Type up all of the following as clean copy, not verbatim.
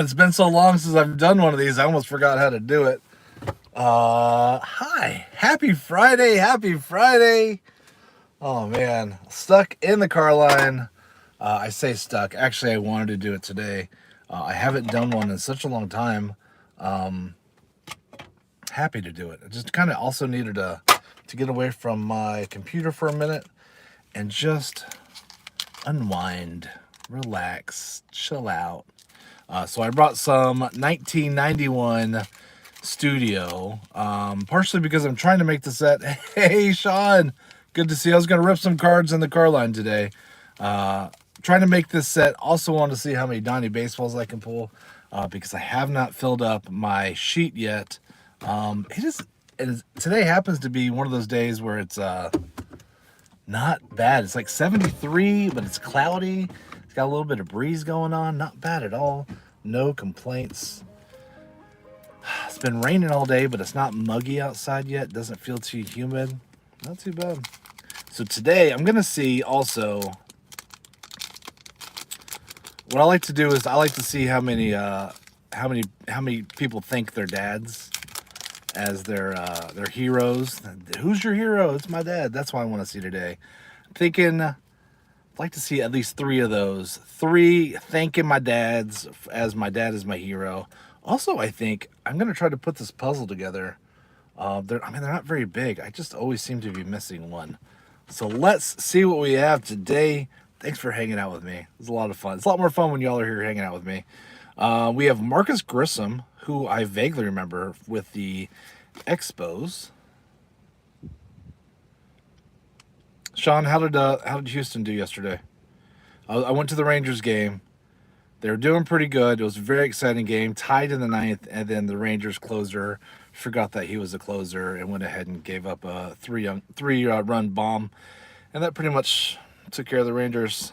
It's been so long since I've done one of these, I almost forgot how to do it. Hi. Happy Friday. Happy Friday. Oh, man. Stuck in the car line. I say stuck. Actually, I wanted to do it today. I haven't done one in such a long time. Um, Happy to do it. I just kind of also needed to get away from my computer for a minute and just unwind, relax, chill out. So I brought some 1991 studio, partially because I'm trying to make the set. Hey, Sean, good to see you. I was going to rip some cards in the car line today. Trying to make this set. Also want to see how many Donnie baseballs I can pull because I have not filled up my sheet yet. Today happens to be one of those days where it's not bad. It's like 73, but it's cloudy. It's got a little bit of breeze going on. Not bad at all. No complaints. It's been raining all day, but it's not muggy outside yet. Doesn't feel too humid. Not too bad. So today I'm gonna see also. What I like to do is I like to see how many people think their dads as their heroes. Who's your hero? It's my dad. That's what I want to see today. I'm thinking I'd like to see at least 3 of those. 3 thanking my dads as my dad is my hero. Also, I think I'm gonna try to put this puzzle together. They're not very big. I just always seem to be missing one. So let's see what we have today. Thanks for hanging out with me. It's a lot of fun. It's a lot more fun when y'all are here hanging out with me. We have Marcus Grissom, who I vaguely remember with the Expos. Sean, how did Houston do yesterday? I went to the Rangers game. They were doing pretty good. It was a very exciting game, tied in the 9th, and then the Rangers closer forgot that he was a closer and went ahead and gave up a three-run bomb, and that pretty much took care of the Rangers.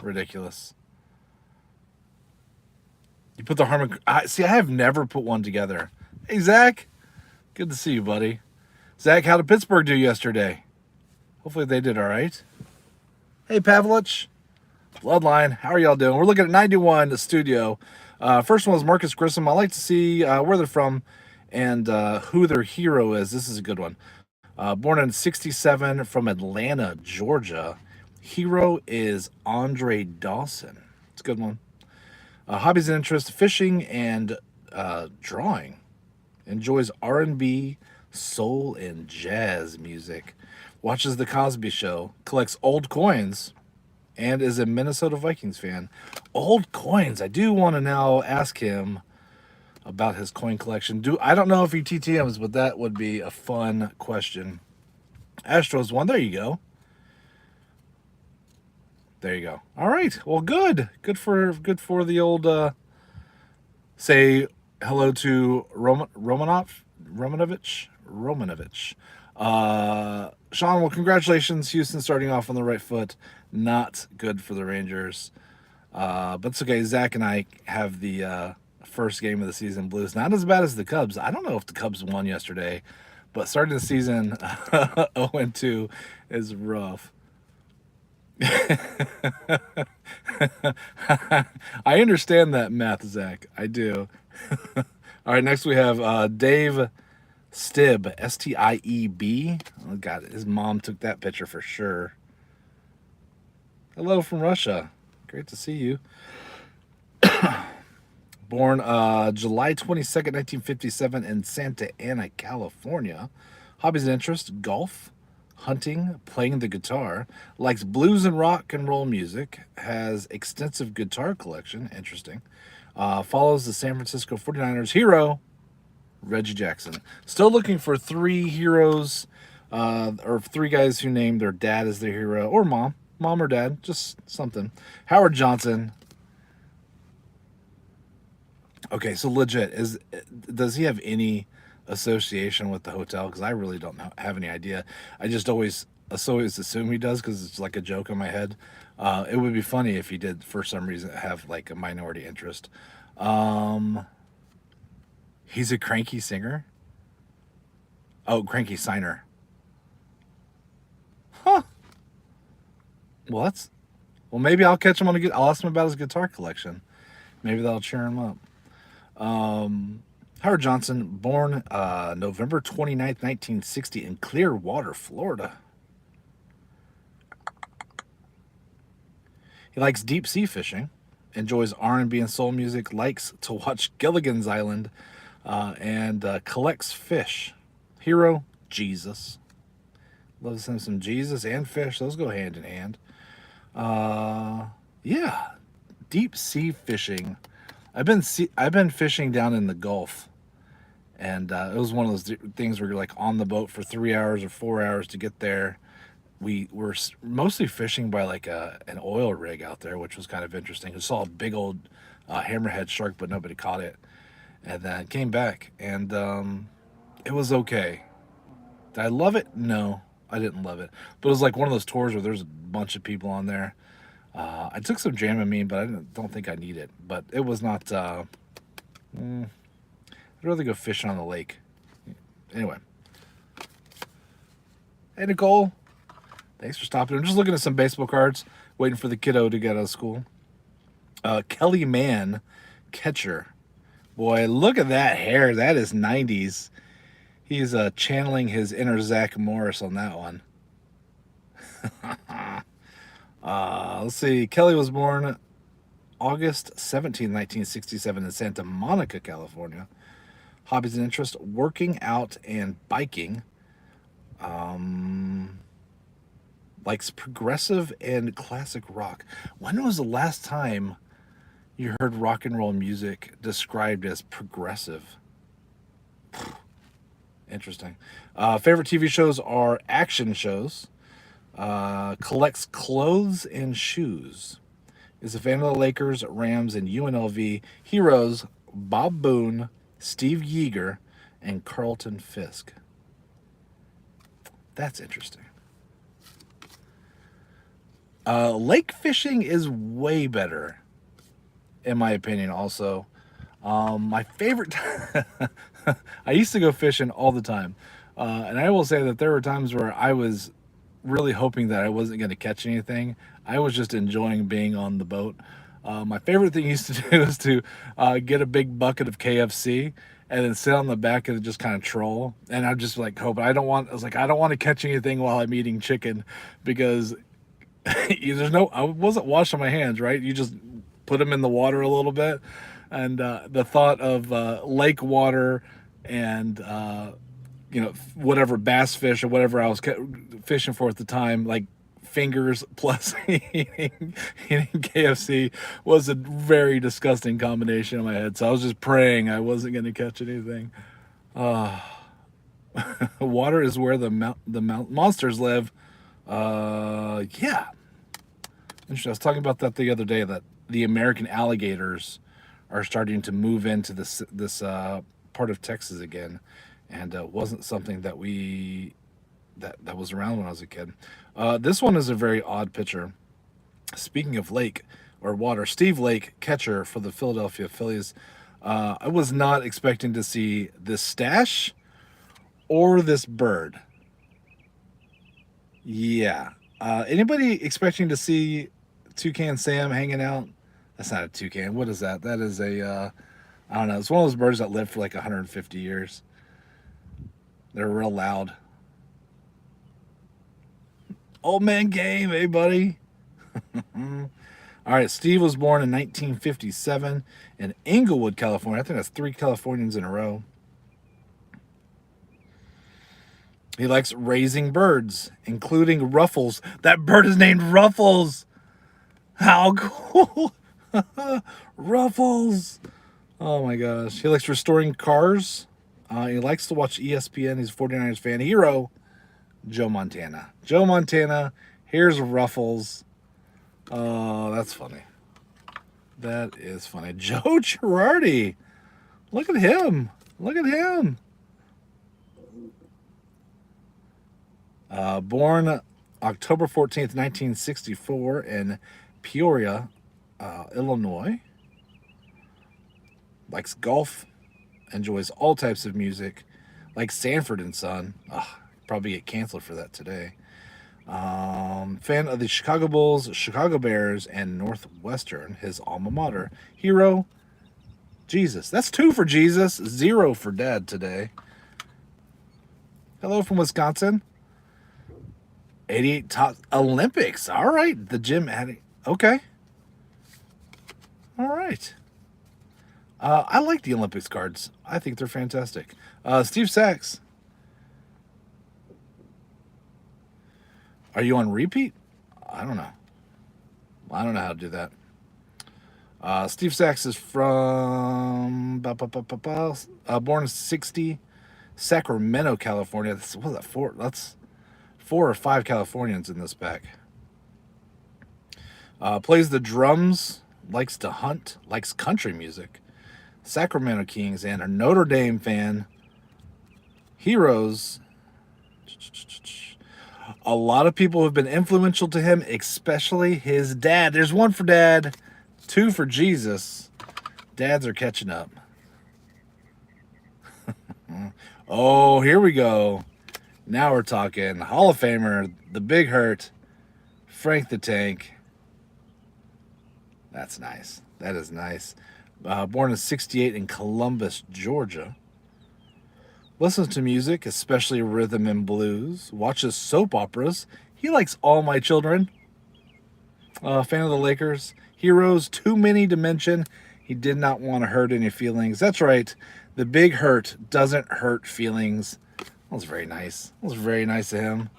Ridiculous. You put the Harmon. I have never put one together. Hey, Zach. Good to see you, buddy. Zach, how did Pittsburgh do yesterday? Hopefully they did all right. Hey, Pavlich. Bloodline. How are y'all doing? We're looking at 91, the studio. First one was Marcus Grissom. I like to see where they're from and who their hero is. This is a good one. Born in 67 from Atlanta, Georgia. Hero is Andre Dawson. It's a good one. Hobbies and interests, fishing and drawing. Enjoys R&B, soul, and jazz music. Watches The Cosby Show. Collects old coins. And is a Minnesota Vikings fan. Old coins. I do want to now ask him about his coin collection. I don't know if he TTMs, but that would be a fun question. Astros won. There you go. There you go. All right. Well, good. Good for the old. Say hello to Romanovich. Sean, well, congratulations. Houston starting off on the right foot. Not good for the Rangers. But it's okay. Zach and I have the first game of the season blues. Not as bad as the Cubs. I don't know if the Cubs won yesterday, but starting the season 0-2 is rough. I understand that math, Zach. I do. All right, next we have Dave Stieb, Stieb. Oh, God, his mom took that picture for sure. Hello from Russia. Great to see you. Born July 22nd, 1957 in Santa Ana, California. Hobbies and interests, golf, hunting, playing the guitar. Likes blues and rock and roll music. Has extensive guitar collection. Interesting. Follows the San Francisco 49ers hero, Reggie Jackson. Still looking for 3 heroes, or 3 guys who named their dad as their hero, or mom or dad, just something. Howard Johnson. Okay, so legit, does he have any association with the hotel? Because I really don't have any idea. I just always assume he does because it's like a joke in my head. It would be funny if he did for some reason have like a minority interest. He's a cranky singer. Oh, cranky signer. Huh. Well, Well, maybe I'll catch him on I'll ask him about his guitar collection. Maybe that'll cheer him up. Howard Johnson, born November 29th, 1960 in Clearwater, Florida. He likes deep sea fishing, enjoys R&B and soul music, likes to watch Gilligan's Island, and collects fish. Hero, Jesus. Loves him some Jesus and fish. Those go hand in hand. Yeah, deep sea fishing. I've been fishing down in the Gulf, and it was one of those things where you're like on the boat for 3 hours or 4 hours to get there. We were mostly fishing by like an oil rig out there, which was kind of interesting. We saw a big old hammerhead shark, but nobody caught it. And then came back, and it was okay. Did I love it? No, I didn't love it. But it was like one of those tours where there's a bunch of people on there. I took some Dramamine, but I don't think I need it. But it was not... I'd rather go fishing on the lake. Anyway. Hey, Nicole. Thanks for stopping. I'm just looking at some baseball cards, waiting for the kiddo to get out of school. Kelly Mann, catcher. Boy, look at that hair. That is 90s. He's channeling his inner Zach Morris on that one. Let's see. Kelly was born August 17, 1967 in Santa Monica, California. Hobbies and interests, working out and biking. Likes progressive and classic rock. When was the last time you heard rock and roll music described as progressive? Interesting. Favorite TV shows are action shows. Collects clothes and shoes. Is a fan of the Lakers, Rams, and UNLV. Heroes, Bob Boone, Steve Yeager, and Carlton Fisk. That's interesting. Lake fishing is way better, in my opinion, also. My favorite... I used to go fishing all the time. And I will say that there were times where I was really hoping that I wasn't going to catch anything. I was just enjoying being on the boat. My favorite thing I used to do is to get a big bucket of KFC and then sit on the back and just kind of troll. And I'm just like, hope I don't want to catch anything while I'm eating chicken, because I wasn't washing my hands, right? You just put them in the water a little bit. And the thought of lake water and, whatever bass fish or whatever I was fishing for at the time, like fingers plus eating KFC, was a very disgusting combination in my head. So I was just praying I wasn't going to catch anything. Water is where the monsters live. Yeah. Interesting. I was talking about that the other day, that the American alligators are starting to move into this part of Texas again, and wasn't something that that was around when I was a kid. This one is a very odd picture. Speaking of lake or water, Steve Lake, catcher for the Philadelphia Phillies. I was not expecting to see this stash or this bird. Yeah. Anybody expecting to see Toucan Sam hanging out? That's not a toucan. What is that? That is a, I don't know. It's one of those birds that live for like 150 years. They're real loud. Old man game, hey buddy. All right, Steve was born in 1957 in Inglewood, California. I think that's 3 Californians in a row. He likes raising birds, including Ruffles. That bird is named Ruffles. How cool. Ruffles. Oh my gosh. He likes restoring cars. He likes to watch ESPN. He's a 49ers fan. Hero, Joe Montana. Joe Montana. Here's Ruffles. Oh, that's funny. That is funny. Joe Girardi. Look at him. Look at him. Born October 14th, 1964 in Peoria, Illinois. Likes golf. Enjoys all types of music. Likes Sanford and Son. Probably get canceled for that today. Fan of the Chicago Bulls, Chicago Bears, and Northwestern, his alma mater. Hero, Jesus. That's 2 for Jesus, 0 for Dad today. Hello from Wisconsin. 88 top Olympics. All right. The gym adding. Okay. All right. I like the Olympics cards. I think they're fantastic. Steve Sachs. Are you on repeat? I don't know. I don't know how to do that. Steve Sachs is from born in 60, Sacramento, California. What is that? That's 4 or 5 Californians in this pack. Plays the drums, likes to hunt, likes country music. Sacramento Kings, and a Notre Dame fan. Heroes. A lot of people have been influential to him, especially his dad. There's 1 for Dad, 2 for Jesus. Dads are catching up. Oh, here we go. Now we're talking. Hall of Famer, the Big Hurt, Frank the Tank. That's nice. That is nice. Born in 68 in Columbus, Georgia. Listens to music, especially rhythm and blues. Watches soap operas. He likes All My Children. Fan of the Lakers. Heroes, too many to mention. He did not want to hurt any feelings. That's right. The Big Hurt doesn't hurt feelings. That was very nice. That was very nice of him.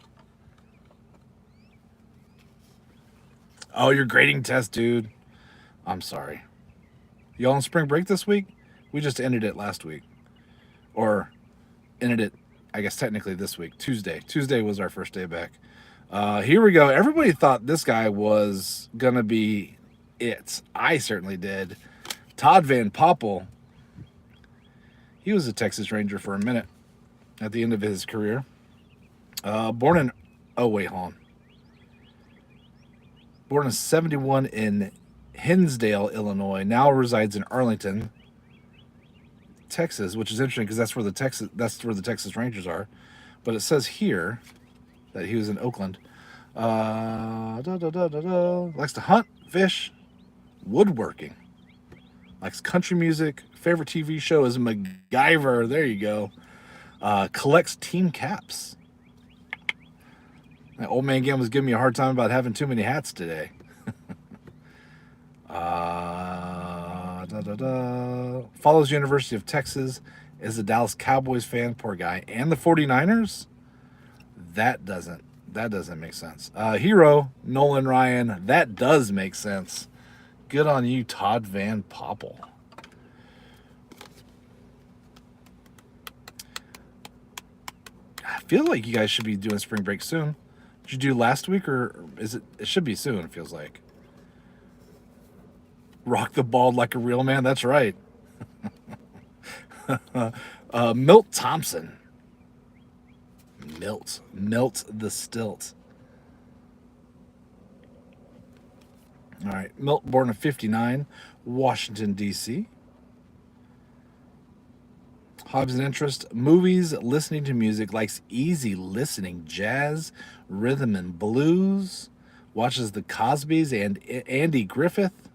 Oh, your grading test, dude. I'm sorry. Y'all on spring break this week? We just ended it last week. Or ended it, I guess, technically this week. Tuesday. Tuesday was our first day back. Here we go. Everybody thought this guy was going to be it. I certainly did. Todd Van Poppel. He was a Texas Ranger for a minute at the end of his career. Born in... Oh, wait, hold on. Born in 71 in Hinsdale, Illinois. Now resides in Arlington, Texas, which is interesting because that's where the Texas Rangers are. But it says here that he was in Oakland. Likes to hunt, fish, woodworking. Likes country music. Favorite TV show is MacGyver. There you go. Collects team caps. That old man Gail was giving me a hard time about having too many hats today. Follows University of Texas. Is a Dallas Cowboys fan. Poor guy. And the 49ers? That doesn't make sense. Hero, Nolan Ryan. That does make sense. Good on you, Todd Van Poppel. I feel like you guys should be doing spring break soon. Did you do last week, or is it? It should be soon. It feels like. Rock the bald like a real man. That's right. Milt Thompson. Milt the Stilt. All right, Milt, born in 59, Washington, D.C. Hobbies and interest, movies, listening to music, likes easy listening, jazz, rhythm and blues, watches the Cosbys and Andy Griffith,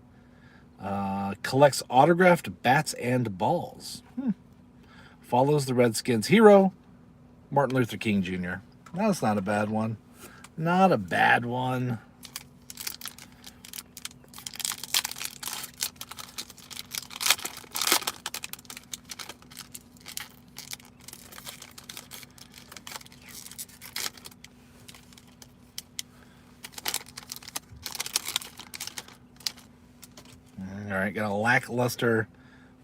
collects autographed bats and balls. Follows the Redskins. Hero, Martin Luther King Jr. That's not a bad one. Not a bad one. All right, got a lackluster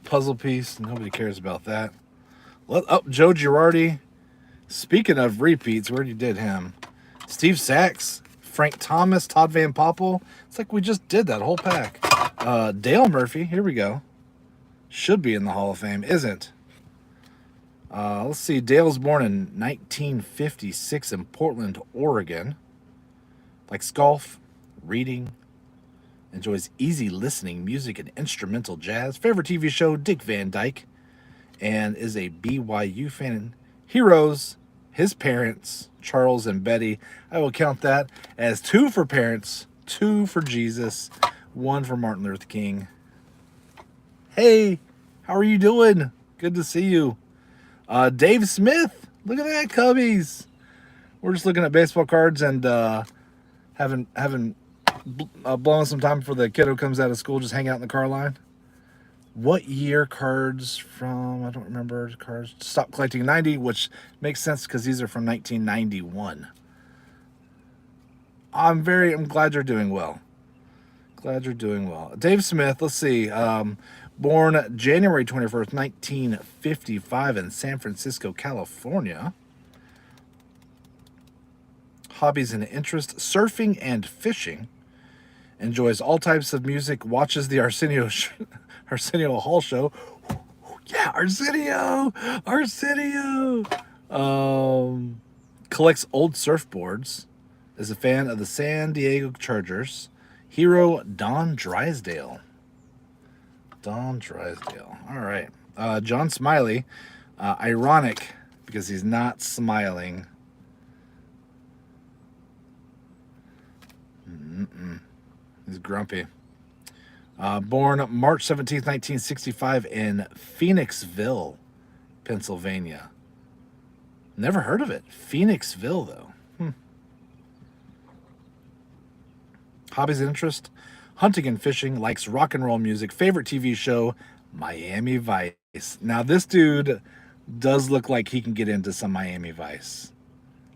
puzzle piece. Nobody cares about that. Joe Girardi. Speaking of repeats, we already did him. Steve Sachs, Frank Thomas, Todd Van Poppel. It's like we just did that whole pack. Dale Murphy. Here we go. Should be in the Hall of Fame. Isn't. Let's see. Dale's born in 1956 in Portland, Oregon. Likes golf, reading. Enjoys easy listening, music, and instrumental jazz. Favorite TV show, Dick Van Dyke. And is a BYU fan. Heroes, his parents, Charles and Betty. I will count that as 2 for parents, 2 for Jesus, 1 for Martin Luther King. Hey, how are you doing? Good to see you. Dave Smith, look at that, Cubbies. We're just looking at baseball cards and having blowing some time before the kiddo comes out of school, just hang out in the car line. What year cards from? I don't remember. Cards stopped collecting 90, which makes sense because these are from 1991. I'm glad you're doing well. Glad you're doing well. Dave Smith, let's see. Born January 21st, 1955 in San Francisco, California. Hobbies and interests, surfing and fishing. Enjoys all types of music, watches the Arsenio Hall show. Yeah, Arsenio! Collects old surfboards. Is a fan of the San Diego Chargers. Hero Don Drysdale. All right. John Smiley. Ironic because he's not smiling. He's grumpy. Born March 17th, 1965 in Phoenixville, Pennsylvania. Never heard of it. Phoenixville, though. Hobbies and interest, hunting and fishing, likes rock and roll music, favorite TV show, Miami Vice. Now, this dude does look like he can get into some Miami Vice.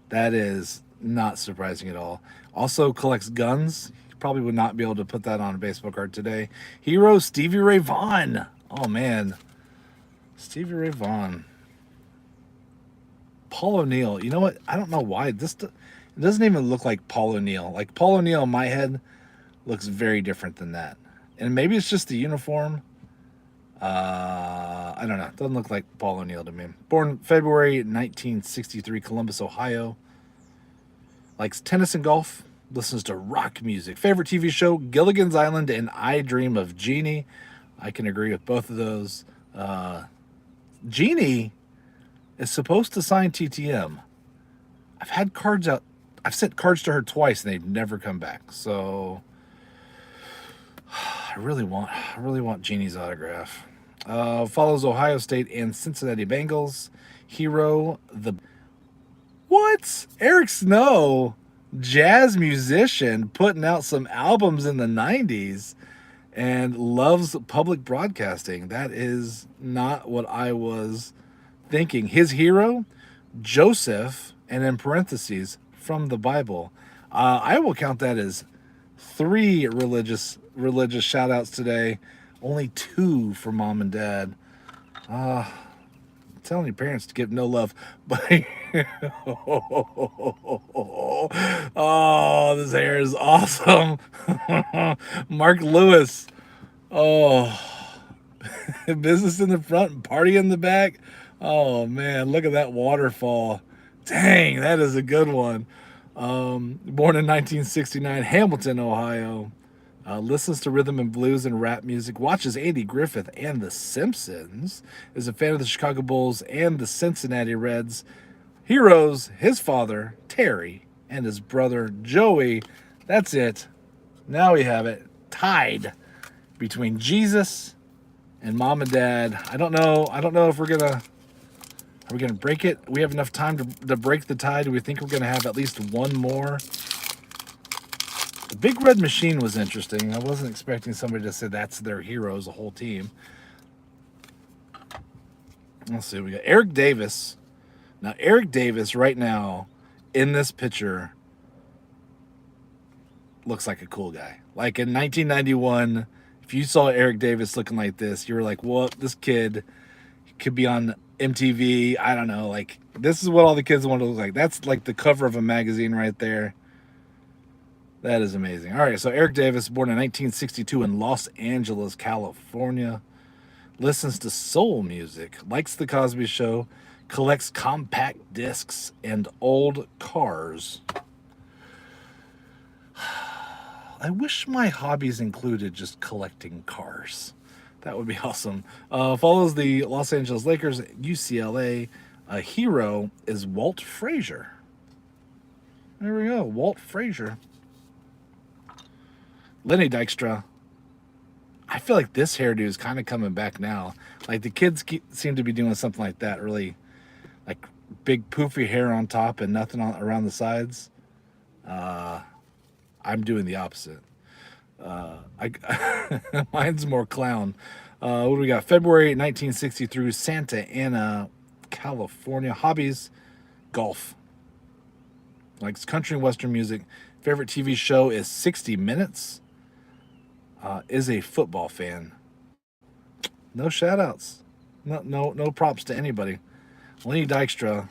That is not surprising at all. Also collects guns. Probably would not be able to put that on a baseball card today. Hero Stevie Ray Vaughan. Oh, man. Stevie Ray Vaughan. Paul O'Neill. You know what? I don't know why. It doesn't even look like Paul O'Neill. Like, Paul O'Neill in my head looks very different than that. And maybe it's just the uniform. I don't know. It doesn't look like Paul O'Neill to me. Born February 1963, Columbus, Ohio. Likes tennis and golf. Listens to rock music. Favorite TV show, Gilligan's Island and I Dream of Jeannie. I can agree with both of those. Jeannie is supposed to sign TTM. I've had cards out. I've sent cards to her twice and they've never come back. So I really want Jeannie's autograph. Follows Ohio State and Cincinnati Bengals. Hero what? Eric Snow, jazz musician, putting out some albums in the 90s and loves public broadcasting. That is not what I was thinking. His hero, Joseph, and in parentheses, from the Bible. I will count that as 3 religious shout outs today. Only 2 for mom and dad. Telling your parents to give no love, but oh, this hair is awesome. Mark Lewis. Oh, business in the front and party in the back. Oh man, look at that waterfall. Dang, that is a good one. Born in 1969, Hamilton, Ohio. Listens to rhythm and blues and rap music, watches Andy Griffith and The Simpsons, is a fan of the Chicago Bulls and the Cincinnati Reds. Heroes, his father, Terry, and his brother, Joey. That's it. Now we have it tied between Jesus and mom and dad. I don't know if are we gonna break it? We have enough time to break the tie. Do we think we're gonna have at least one more? The Big Red Machine was interesting. I wasn't expecting somebody to say that's their heroes, the whole team. Let's see. We got Eric Davis. Now, Eric Davis right now in this picture looks like a cool guy. Like in 1991, if you saw Eric Davis looking like this, you were like, well, this kid could be on MTV. I don't know. Like, this is what all the kids want to look like. That's like the cover of a magazine right there. That is amazing. All right, so Eric Davis, born in 1962 in Los Angeles, California. Listens to soul music, likes The Cosby Show, collects compact discs and old cars. I wish my hobbies included just collecting cars. That would be awesome. Follows the Los Angeles Lakers, UCLA, A hero is Walt Frazier. There we go, Walt Frazier. Lenny Dykstra. I feel like this hairdo is kind of coming back now. Like the kids seem to be doing something like that, really, like big poofy hair on top and nothing around the sides. I'm doing the opposite. Mine's more clown. What do we got? February 1960 through Santa Ana, California. Hobbies, golf. Likes country and western music. Favorite TV show is 60 Minutes. Is a football fan. No shout outs. No props to anybody. Lenny Dykstra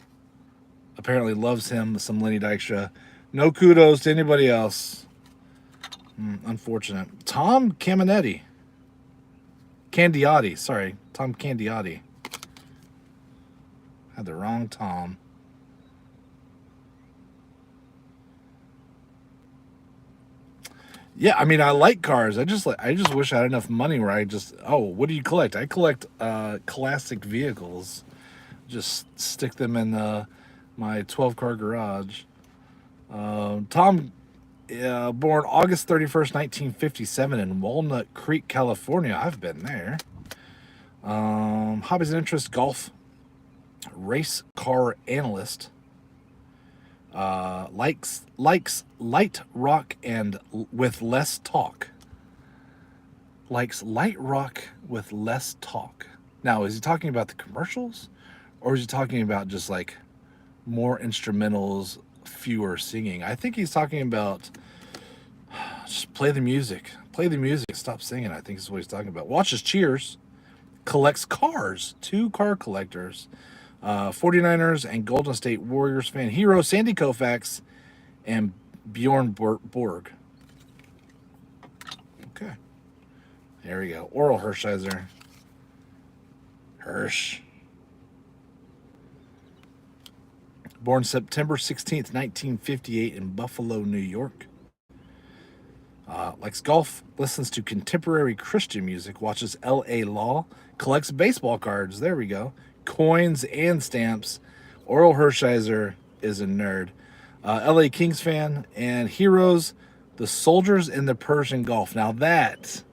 apparently loves him, some Lenny Dykstra. No kudos to anybody else. Unfortunate. Tom Caminetti. Candiotti, sorry. Tom Candiotti. Had the wrong Tom. Yeah, I mean, I like cars. I just wish I had enough money where what do you collect? I collect classic vehicles. Just stick them in my 12-car garage. Tom, born August 31st, 1957 in Walnut Creek, California. I've been there. Hobbies and interests, golf, race car analyst. Likes light rock and with less talk. Likes light rock with less talk. Now, is he talking about the commercials, or is he talking about just like more instrumentals, fewer singing? I think he's talking about just play the music, stop singing. I think is what he's talking about. Watches Cheers, collects cars, 2 car collectors. 49ers and Golden State Warriors fan. Hero, Sandy Koufax and Bjorn Borg. Okay. There we go. Oral Hershiser. Hirsch. Born September 16th, 1958 in Buffalo, New York. Likes golf, listens to contemporary Christian music, watches L.A. Law, collects baseball cards. There we go. Coins and stamps. Oral Hershiser is a nerd. LA Kings fan. And heroes, the soldiers in the Persian Gulf. Now that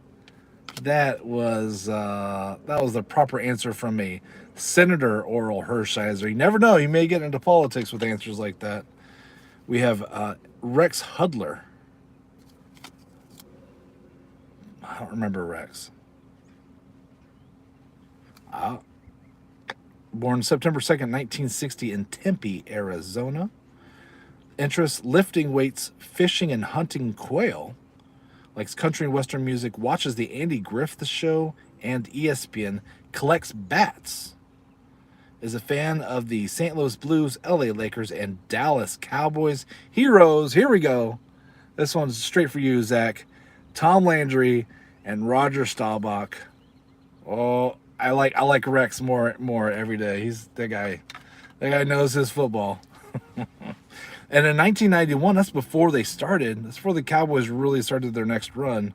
was the proper answer from me. Senator Oral Hershiser. You never know, you may get into politics with answers like that. We have Rex Hudler. I don't remember Rex. Born September 2nd, 1960 in Tempe, Arizona. Interests, lifting weights, fishing and hunting quail. Likes country and western music, watches the Andy Griffith Show and ESPN. Collects bats. Is a fan of the St. Louis Blues, LA Lakers, and Dallas Cowboys. Heroes, here we go. This one's straight for you, Zach. Tom Landry and Roger Staubach. Oh, I like Rex more every day. He's that guy knows his football. And in 1991, that's before they started. That's before the Cowboys really started their next run,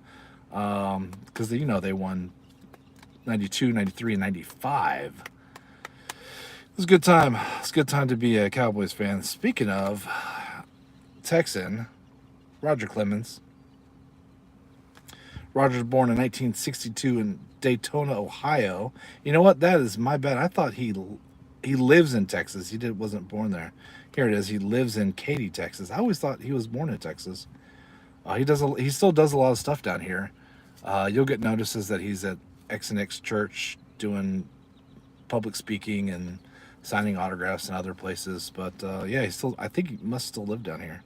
because they won 92, 93, and 95. It was a good time. It's a good time to be a Cowboys fan. Speaking of Texan, Roger Clemens. Roger's born in 1962 in Daytona, Ohio. You know what? That is my bad. I thought he lives in Texas. He wasn't born there. Here it is. He lives in Katy, Texas. I always thought he was born in Texas. He still does a lot of stuff down here. You'll get notices that he's at X and X Church doing public speaking and signing autographs in other places. But yeah, I think he must still live down here.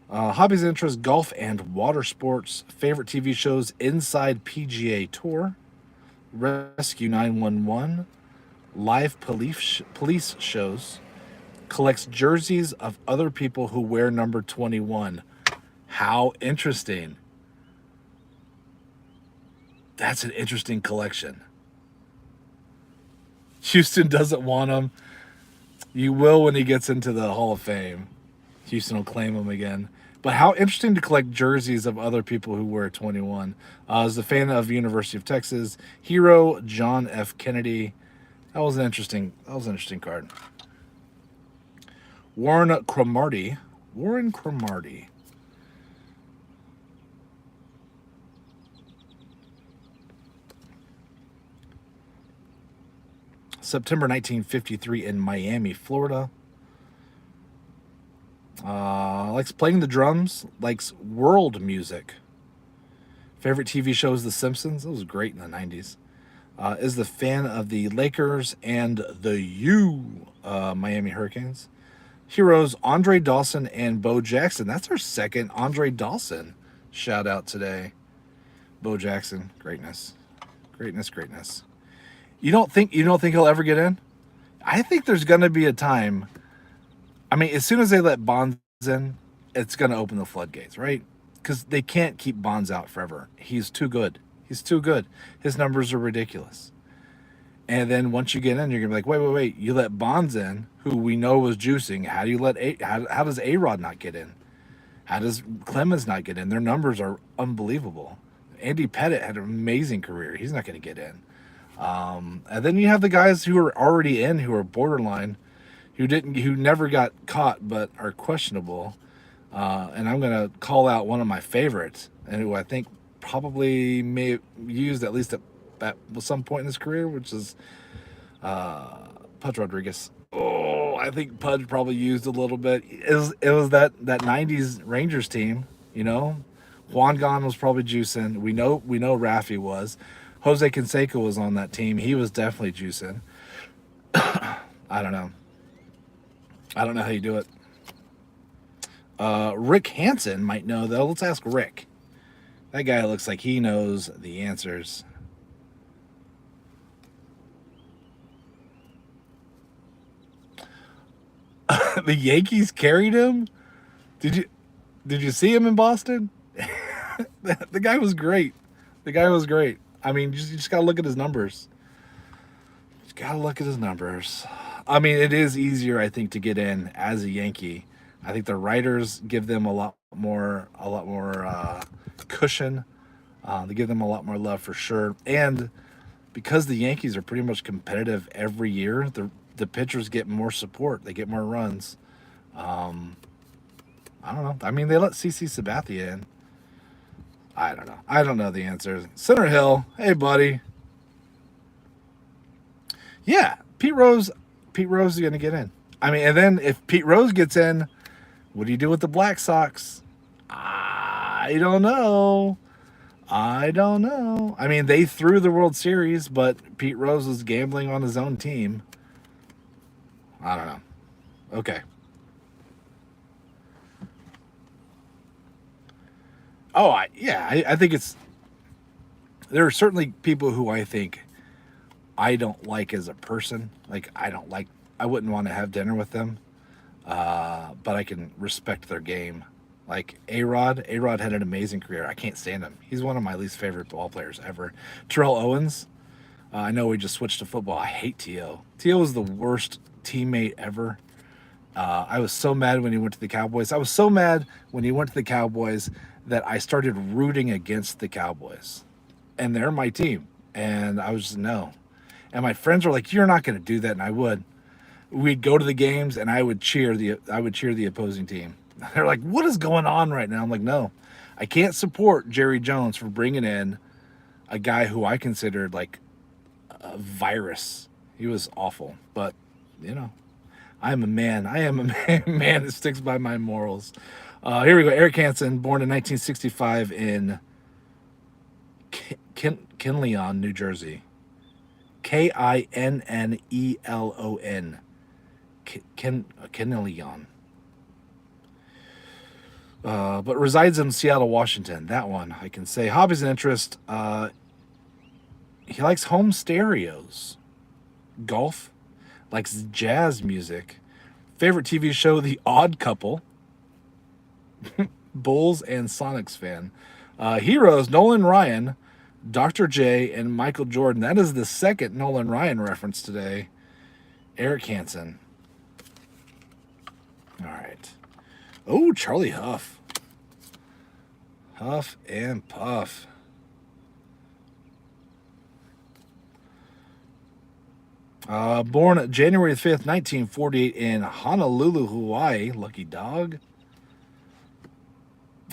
Hobbies and interests, golf and water sports. Favorite TV shows, Inside PGA Tour, Rescue 911, live police shows. Collects jerseys of other people who wear number 21. How interesting. That's an interesting collection. Houston doesn't want him. You will when he gets into the Hall of Fame. Houston will claim him again. But how interesting to collect jerseys of other people who wear 21. As a fan of University of Texas, hero John F. Kennedy. That was an interesting card. Warren Cromartie. Warren Cromartie. September 1953 in Miami, Florida. Likes playing the drums. Likes world music. Favorite TV show is The Simpsons. That was great in the 90s. Is the fan of the Lakers and the Miami Hurricanes. Heroes Andre Dawson and Bo Jackson. That's our second Andre Dawson shout out today. Bo Jackson, greatness, greatness, greatness. You don't think he'll ever get in? I think there's going to be a time. I mean, as soon as they let Bonds in, it's going to open the floodgates, right? Because they can't keep Bonds out forever. He's too good. He's too good. His numbers are ridiculous. And then once you get in, you're gonna be like, wait. You let Bonds in, who we know was juicing. How do you let how does A-Rod not get in? How does Clemens not get in? Their numbers are unbelievable. Andy Pettitte had an amazing career. He's not going to get in. And then you have the guys who are already in, who are borderline, who never got caught but are questionable. And I'm going to call out one of my favorites, and who I think probably may have used at least at some point in his career, which is Pudge Rodriguez. Oh, I think Pudge probably used a little bit. It was that 90s Rangers team, you know. Juan Gon was probably juicing. We know Raffy was. Jose Canseco was on that team. He was definitely juicing. I don't know how you do it. Rick Hansen might know, though. Let's ask Rick. That guy looks like he knows the answers. The Yankees carried him? Did you see him in Boston? The guy was great. I mean, you just got to look at his numbers. I mean, it is easier, I think, to get in as a Yankee. I think the writers give them a lot more cushion. They give them a lot more love for sure. And because the Yankees are pretty much competitive every year, the pitchers get more support. They get more runs. I don't know. I mean, they let CC Sabathia in. I don't know. I don't know the answer. Center Hill, hey buddy. Yeah, Pete Rose is gonna get in. I mean, and then if Pete Rose gets in, what do you do with the Black Sox? I don't know. I mean, they threw the World Series, but Pete Rose was gambling on his own team. I don't know. Okay. Oh, I think it's... There are certainly people who I think I don't like as a person. Like, I wouldn't want to have dinner with them. But I can respect their game. Like A-Rod had an amazing career. I can't stand him. He's one of my least favorite ball players ever. Terrell Owens, I know we just switched to football. I hate T.O. T.O. was the worst teammate ever. I was so mad when he went to the Cowboys. I was so mad when he went to the Cowboys that I started rooting against the Cowboys. And they're my team. And I was just, no. And my friends were like, you're not going to do that. And I would. We'd go to the games and I would cheer the opposing team. They're like, what is going on right now? I'm like, no. I can't support Jerry Jones for bringing in a guy who I considered like a virus. He was awful. But, you know, I am a man that sticks by my morals. Here we go. Eric Hansen, born in 1965 in Kinleon, New Jersey. Kinnelon. Kinleon. But resides in Seattle, Washington. That one I can say. Hobbies and interests. He likes home stereos. Golf. Likes jazz music. Favorite TV show, The Odd Couple. Bulls and Sonics fan. Heroes, Nolan Ryan, Dr. J, and Michael Jordan. That is the second Nolan Ryan reference today. Eric Hansen. All right. Oh, Charlie Huff. Huff and Puff. Born January 5th, 1948 in Honolulu, Hawaii. Lucky dog.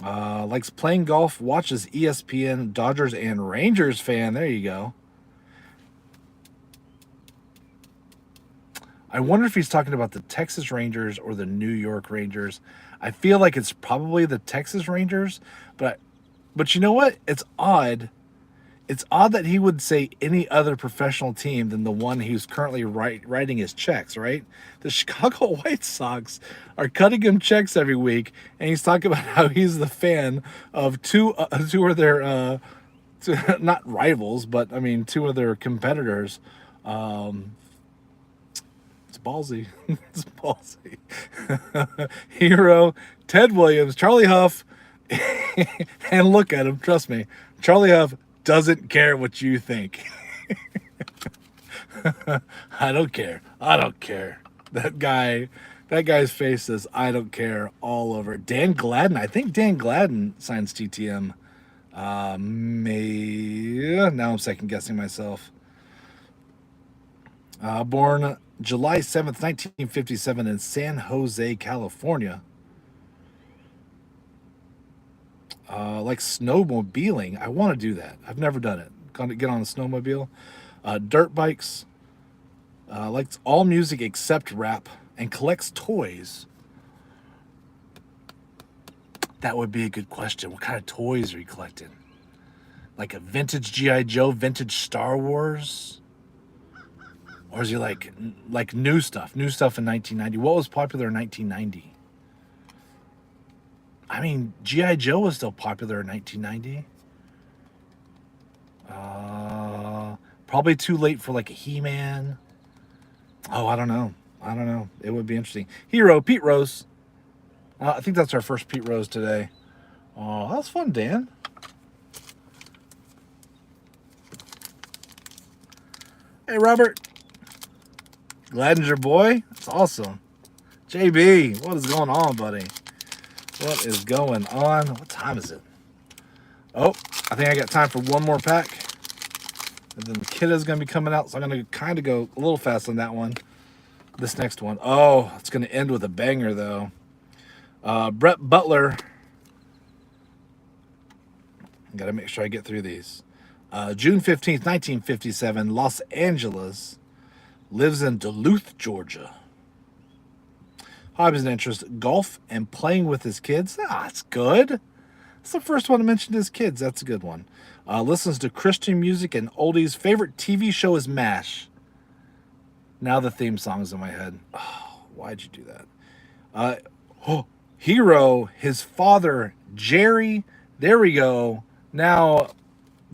Likes playing golf, watches ESPN, Dodgers and Rangers fan. There you go. I wonder if he's talking about the Texas Rangers or the New York Rangers. I feel like it's probably the Texas Rangers, but you know what? It's odd. It's odd that he would say any other professional team than the one he's currently writing his checks, right? The Chicago White Sox are cutting him checks every week, and he's talking about how he's the fan of two of their, not rivals, but I mean, two of their competitors. It's ballsy. It's ballsy. Hero, Ted Williams, Charlie Huff, and look at him. Trust me, Charlie Huff doesn't care what you think. I don't care. I don't care. That guy's face says I don't care all over. Dan Gladden. I think Dan Gladden signs TTM. Now I'm second guessing myself. Born July 7th, 1957 in San Jose, California. Like snowmobiling. I want to do that. I've never done it. Gonna get on a snowmobile. Dirt bikes. Likes all music except rap and collects toys. That would be a good question. What kind of toys are you collecting? Like a vintage G.I. Joe, vintage Star Wars? Or is he like new stuff? New stuff in 1990. What was popular in 1990? I mean, G.I. Joe was still popular in 1990. Probably too late for like a He-Man. Oh, I don't know. It would be interesting. Hero, Pete Rose. I think that's our first Pete Rose today. Oh, that was fun, Dan. Hey, Robert. Gladden's your boy. That's awesome. JB, what is going on, buddy? What is going on? What time is it? Oh, I think I got time for one more pack. And then the kid is going to be coming out, so I'm going to kind of go a little fast on that one. This next one. Oh, it's going to end with a banger, though. Brett Butler. Got to make sure I get through these. June 15th, 1957, Los Angeles. Lives in Duluth, Georgia. Hobbies and interests, golf and playing with his kids. That's good. That's the first one to mention his kids. That's a good one. Listens to Christian music and oldies. Favorite TV show is MASH. Now the theme song is in my head. Oh, why'd you do that? Hero, his father, Jerry. There we go. Now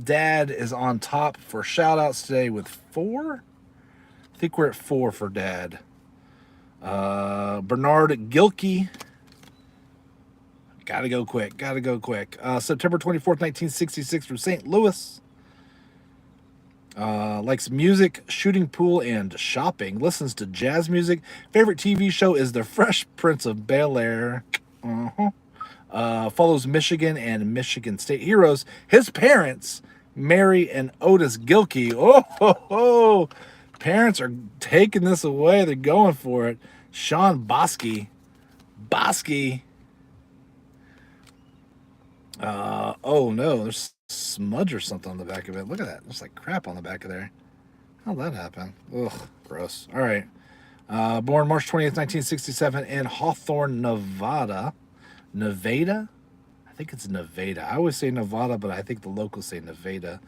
Dad is on top for shout-outs today with 4. I think we're at 4 for Dad. Bernard Gilkey. Gotta go quick. September 24th, 1966 from St. Louis. Likes music, shooting pool, and shopping. Listens to jazz music. Favorite TV show is The Fresh Prince of Bel-Air. Follows Michigan and Michigan State heroes. His parents, Mary and Otis Gilkey. Oh. Parents are taking this away. They're going for it. Sean Bosky. Oh no, there's smudge or something on the back of it. Look at that. There's like crap on the back of there. How'd that happen? Ugh, gross. All right. Born March 20th, 1967 in Hawthorne, Nevada. Nevada? I think it's Nevada. I always say Nevada, but I think the locals say Nevada.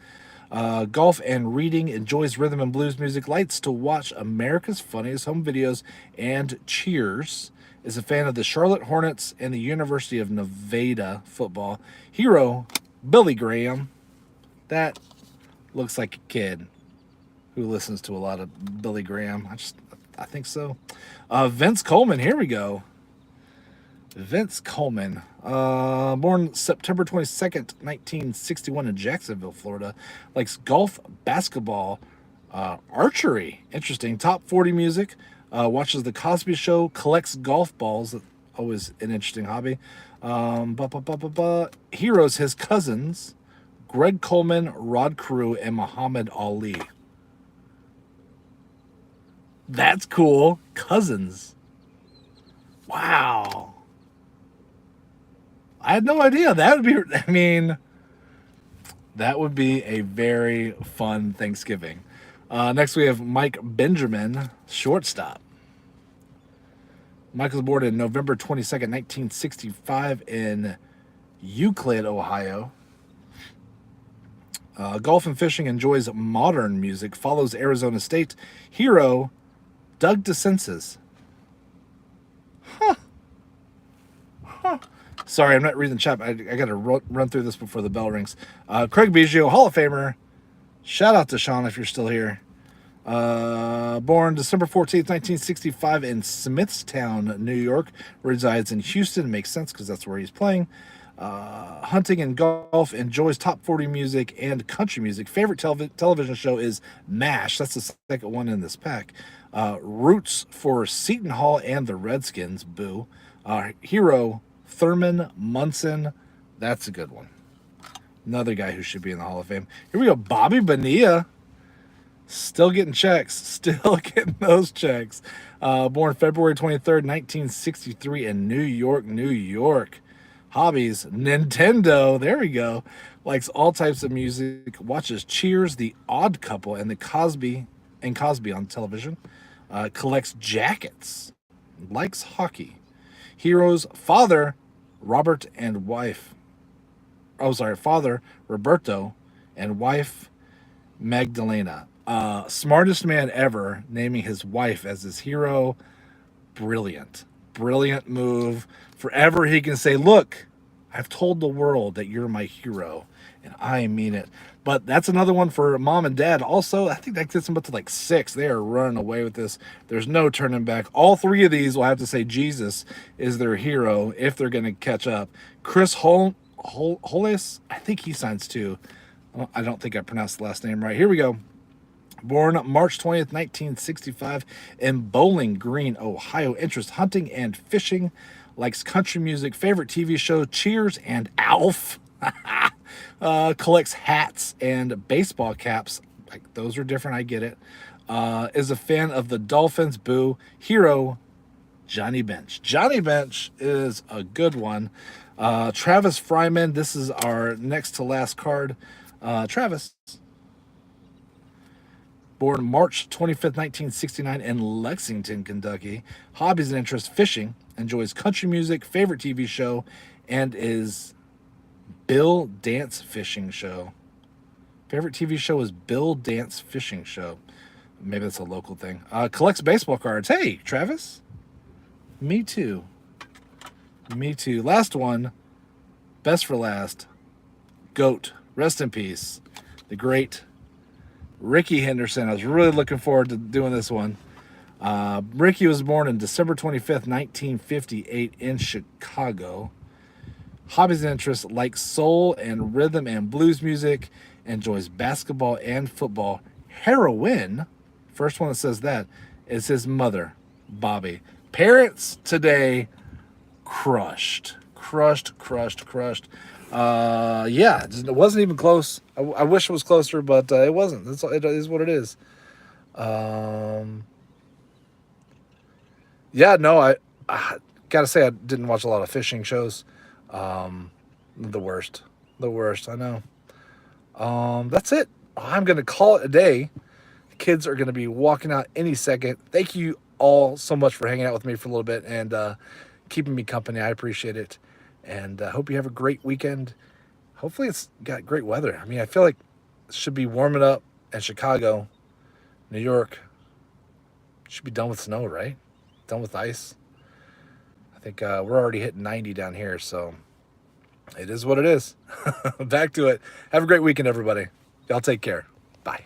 Golf and reading, enjoys rhythm and blues music, likes to watch America's Funniest Home Videos and Cheers, is a fan of the Charlotte Hornets and the University of Nevada football. Hero, Billy Graham. That looks like a kid who listens to a lot of Billy Graham. I think so. Vince Coleman, here we go. Vince Coleman, born September 22nd, 1961 in Jacksonville, Florida. Likes golf, basketball, archery. Interesting. Top 40 music. Watches The Cosby Show. Collects golf balls. Always an interesting hobby. Heroes, his cousins, Greg Coleman, Rod Carew, and Muhammad Ali. That's cool. Cousins. Wow. I had no idea. That would be, I mean, that would be a very fun Thanksgiving. Next, we have Mike Benjamin, shortstop. Michael was born in November 22nd, 1965 in Euclid, Ohio. Golf and fishing, enjoys modern music, follows Arizona State hero Doug DeSenses. Huh. Sorry, I'm not reading the chat. I got to run through this before the bell rings. Craig Biggio, Hall of Famer. Shout out to Sean if you're still here. Born December 14th, 1965 in Smithstown, New York. Resides in Houston. Makes sense because that's where he's playing. Hunting and golf. Enjoys top 40 music and country music. Favorite television show is MASH. That's the second one in this pack. Roots for Seton Hall and the Redskins. Boo. Hero Thurman Munson. That's a good one. Another guy who should be in the Hall of Fame. Here we go. Bobby Bonilla. Still getting checks. Still getting those checks. Born February 23rd, 1963 in New York, New York. Hobbies, Nintendo. There we go. Likes all types of music. Watches Cheers, The Odd Couple, and Cosby on television. Collects jackets. Likes hockey. Heroes, father, Robert and wife. Oh, sorry, father, Roberto, and wife, Magdalena. Smartest man ever, naming his wife as his hero. Brilliant. Brilliant move. Forever he can say, look, I've told the world that you're my hero, and I mean it. But that's another one for mom and dad. Also, I think that gets them up to like 6. They are running away with this. There's no turning back. All 3 of these will have to say Jesus is their hero if they're going to catch up. Chris Hollis, I think he signs too. I don't think I pronounced the last name right. Here we go. Born March 20th, 1965 in Bowling Green, Ohio. Interest hunting and fishing. Likes country music. Favorite TV show, Cheers and Alf. Collects hats and baseball caps. Like, those are different, I get it. Is a fan of the Dolphins. Boo. Hero, Johnny Bench. Johnny Bench is a good one. Travis Fryman, this is our next to last card. Travis. Born March 25th, 1969 in Lexington, Kentucky. Hobbies and interests, fishing. Enjoys country music. Favorite TV show, and is Bill Dance Fishing Show. Favorite TV show is Bill Dance Fishing Show. Maybe that's a local thing. Collects baseball cards. Hey, Travis. Me too. Me too. Last one. Best for last. GOAT. Rest in peace. The great Ricky Henderson. I was really looking forward to doing this one. Ricky was born on December 25th, 1958 in Chicago. Hobbies and interests, like soul and rhythm and blues music. Enjoys basketball and football. Heroin, first one that says that, is his mother, Bobby. Parents today, crushed. Yeah, it wasn't even close. I wish it was closer, but it wasn't. It is what it is. Yeah, no, I gotta say I didn't watch a lot of fishing shows. The worst, I know. That's it. I'm gonna call it a day. The kids are gonna be walking out any second. Thank you all so much for hanging out with me for a little bit and keeping me company. I appreciate it. And I hope you have a great weekend. Hopefully it's got great weather. I mean, I feel like it should be warming up in Chicago, New York. Should be done with snow, right? Done with ice. I think we're already hitting 90 down here, so it is what it is. Back to it. Have a great weekend, everybody. Y'all take care. Bye.